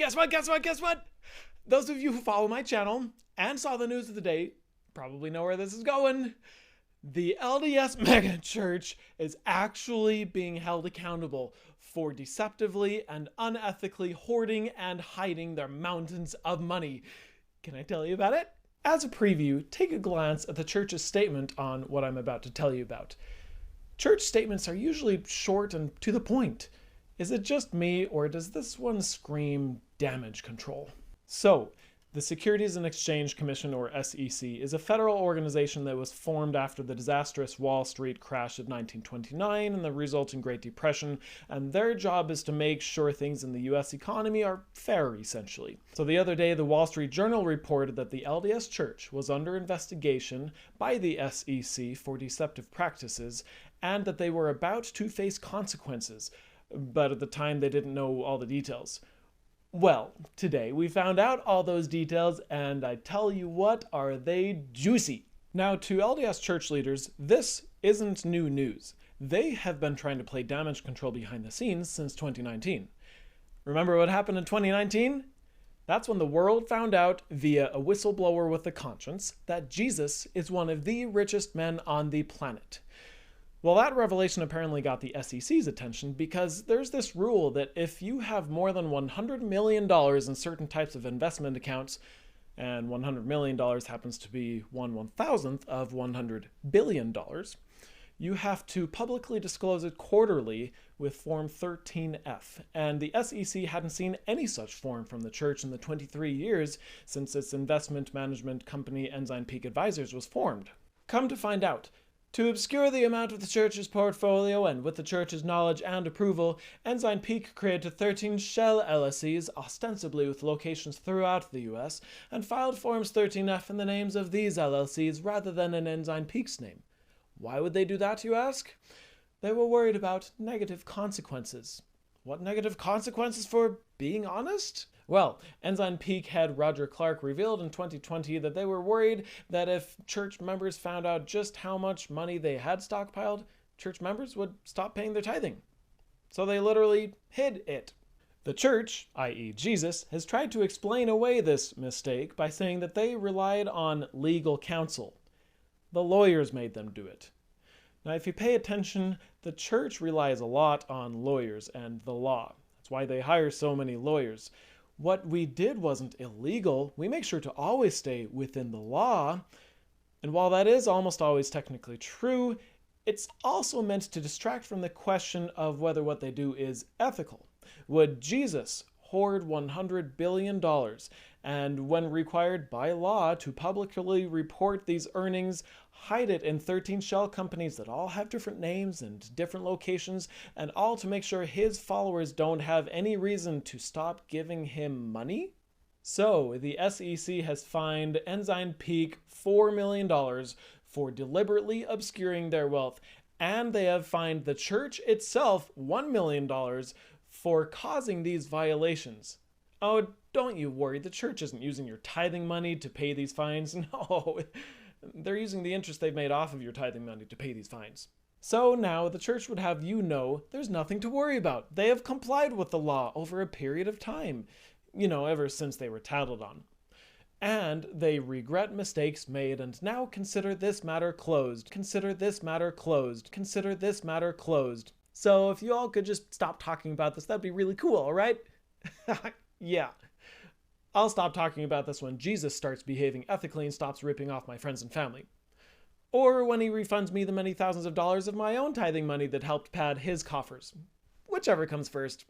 Guess what? Guess what? Guess what? Those of you who follow my channel and saw the news of the day probably know where this is going. The LDS mega church is actually being held accountable for deceptively and unethically hoarding and hiding their mountains of money. Can I tell you about it? As a preview, take a glance at the church's statement on what I'm about to tell you about. Church statements are usually short and to the point. Is it just me, or does this one scream damage control? So, the Securities and Exchange Commission, or SEC, is a federal organization that was formed after the disastrous Wall Street crash of 1929 and the resulting Great Depression, and their job is to make sure things in the US economy are fair, essentially. So the other day, the Wall Street Journal reported that the LDS Church was under investigation by the SEC for deceptive practices, and that they were about to face consequences, but at the time they didn't know all the details. Well, today we found out all those details, and I tell you what, are they juicy. Now, to LDS church leaders, this isn't new news. They have been trying to play damage control behind the scenes since 2019. Remember what happened in 2019? That's when the world found out, via a whistleblower with a conscience, that Jesus is one of the richest men on the planet. Well, that revelation apparently got the SEC's attention because there's this rule that if you have more than $100 million in certain types of investment accounts, and $100 million happens to be 1/1000th of $100 billion, you have to publicly disclose it quarterly with Form 13F. And the SEC hadn't seen any such form from the church in the 23 years since its investment management company Ensign Peak Advisors was formed. Come to find out, to obscure the amount of the church's portfolio and with the church's knowledge and approval, Ensign Peak created 13 shell LLCs, ostensibly with locations throughout the US, and filed Forms 13F in the names of these LLCs rather than in Ensign Peak's name. Why would they do that, you ask? They were worried about negative consequences. What negative consequences for being honest? Well, Ensign Peak head Roger Clark revealed in 2020 that they were worried that if church members found out just how much money they had stockpiled, church members would stop paying their tithing. So they literally hid it. The church, i.e. Jesus, has tried to explain away this mistake by saying that they relied on legal counsel. The lawyers made them do it. Now, if you pay attention, the church relies a lot on lawyers and the law. That's why they hire so many lawyers. What we did wasn't illegal. We make sure to always stay within the law. And while that is almost always technically true, it's also meant to distract from the question of whether what they do is ethical. Would Jesus hoard $100 billion and, when required by law to publicly report these earnings, hide it in 13 shell companies that all have different names and different locations, and all to make sure his followers don't have any reason to stop giving him money? So, the SEC has fined Ensign Peak $4 million for deliberately obscuring their wealth, and they have fined the church itself $1 million for causing these violations. Oh, don't you worry, the church isn't using your tithing money to pay these fines. No, they're using the interest they've made off of your tithing money to pay these fines. So now the church would have you know there's nothing to worry about. They have complied with the law over a period of time, ever since they were tattled on. And they regret mistakes made and now consider this matter closed. Consider this matter closed. Consider this matter closed. So if you all could just stop talking about this, that'd be really cool, all right? Yeah. I'll stop talking about this when Jesus starts behaving ethically and stops ripping off my friends and family. Or when he refunds me the many thousands of dollars of my own tithing money that helped pad his coffers. Whichever comes first.